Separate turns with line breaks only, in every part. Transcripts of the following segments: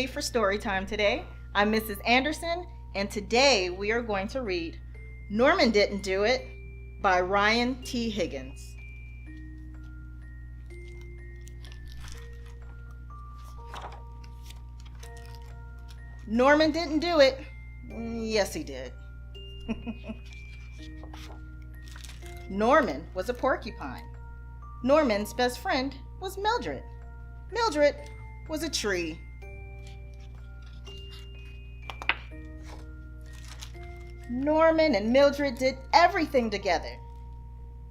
For story time today. I'm Mrs. Anderson, and today we are going to read Norman Didn't Do It by Ryan T. Higgins. Norman didn't do it. Yes, he did. Norman was a porcupine. Norman's best friend was Mildred. Mildred was a tree. Norman and Mildred did everything together.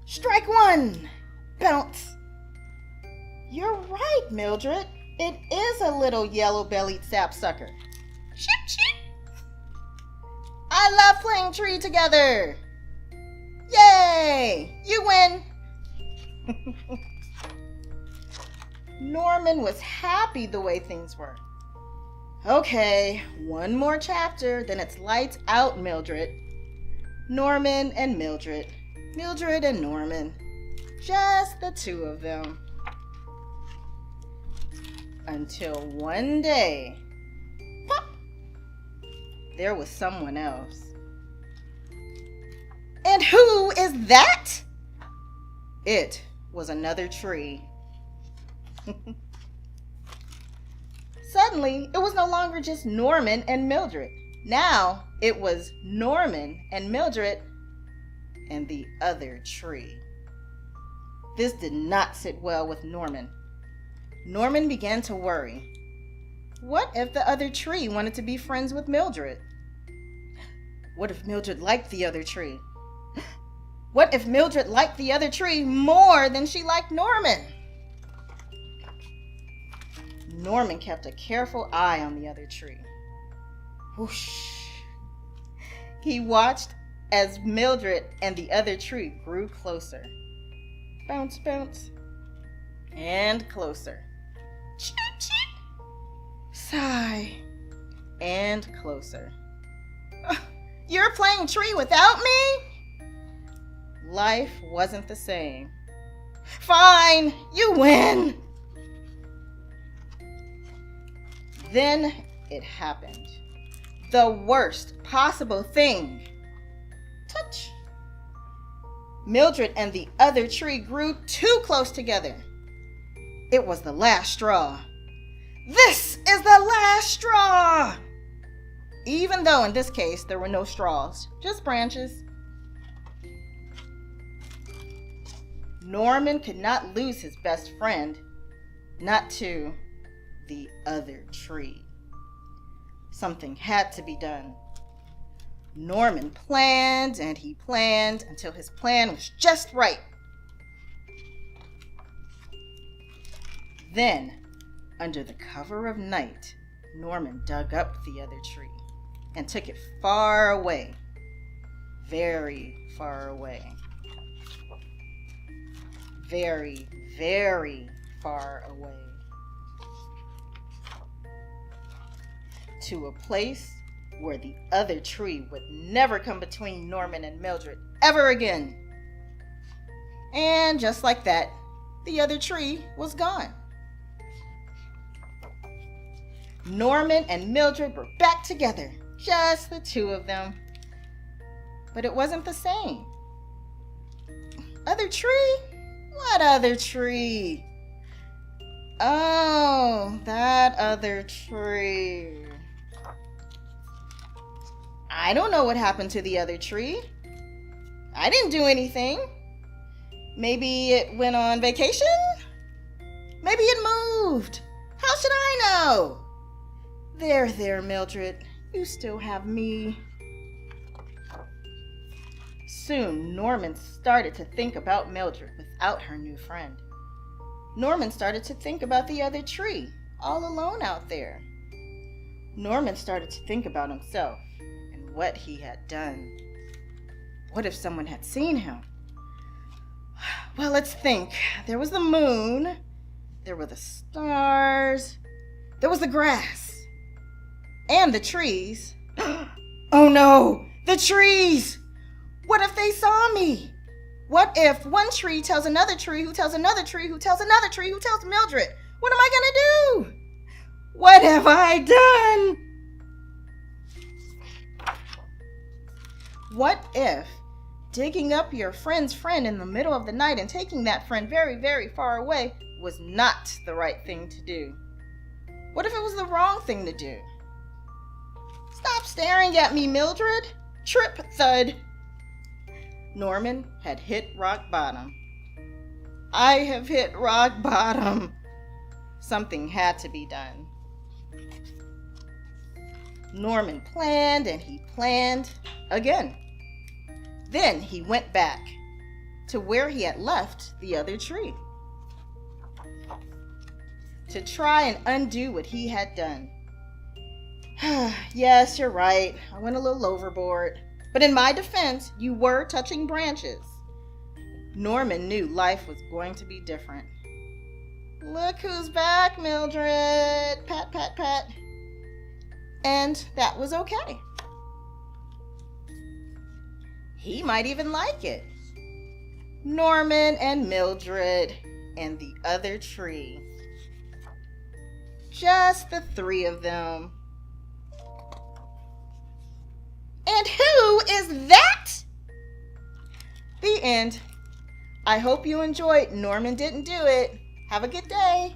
Strike one! Bounce! You're right, Mildred. It is a little yellow-bellied sapsucker. Chip, chip! I love playing tree together. Yay! You win! Norman was happy the way things were. Okay, one more chapter, then it's lights out, Mildred. Norman and Mildred. Mildred and Norman. Just the two of them. Until one day, pop! There was someone else. And who is that? It was another tree. Suddenly, it was no longer just Norman and Mildred. Now, it was Norman and Mildred and the other tree. This did not sit well with Norman. Norman began to worry. What if the other tree wanted to be friends with Mildred? What if Mildred liked the other tree? What if Mildred liked the other tree more than she liked Norman? Norman kept a careful eye on the other tree. Whoosh! He watched as Mildred and the other tree grew closer. Bounce, bounce. And closer. Chip, chip. Sigh. And closer. You're playing tree without me? Life wasn't the same. Fine, you win. Then it happened. The worst possible thing. Touch. Mildred and the other tree grew too close together. It was the last straw. This is the last straw! Even though in this case there were no straws, just branches. Norman could not lose his best friend, not to the other tree. Something had to be done. Norman planned and he planned until his plan was just right. Then, under the cover of night, Norman dug up the other tree and took it far away, very far away. Very, very far away. To a place where the other tree would never come between Norman and Mildred ever again. And just like that, the other tree was gone. Norman and Mildred were back together, just the two of them. But it wasn't the same. Other tree? What other tree? Oh, that other tree. I don't know what happened to the other tree. I didn't do anything. Maybe it went on vacation? Maybe it moved. How should I know? There, Mildred. You still have me. Soon, Norman started to think about Mildred without her new friend. Norman started to think about the other tree, all alone out there. Norman started to think about himself and what he had done. What if someone had seen him? Well, let's think. There was the moon. There were the stars. There was the grass. And the trees. Oh no! The trees! What if they saw me? What if one tree tells another tree who tells another tree who tells another tree who tells Mildred? What am I gonna do? What have I done? What if digging up your friend's friend in the middle of the night and taking that friend very, very far away was not the right thing to do? What if it was the wrong thing to do? Stop staring at me, Mildred. Trip, thud. Norman had hit rock bottom. I have hit rock bottom. Something had to be done. Norman planned and he planned again. Then he went back to where he had left the other tree to try and undo what he had done. Yes, you're right. I went a little overboard. But in my defense, you were touching branches. Norman knew life was going to be different. Look who's back, Mildred. Pat, pat, pat. And that was okay. He might even like it. Norman and Mildred and the other tree. Just the three of them. And who is that? The end. I hope you enjoyed Norman Didn't Do It. Have a good day.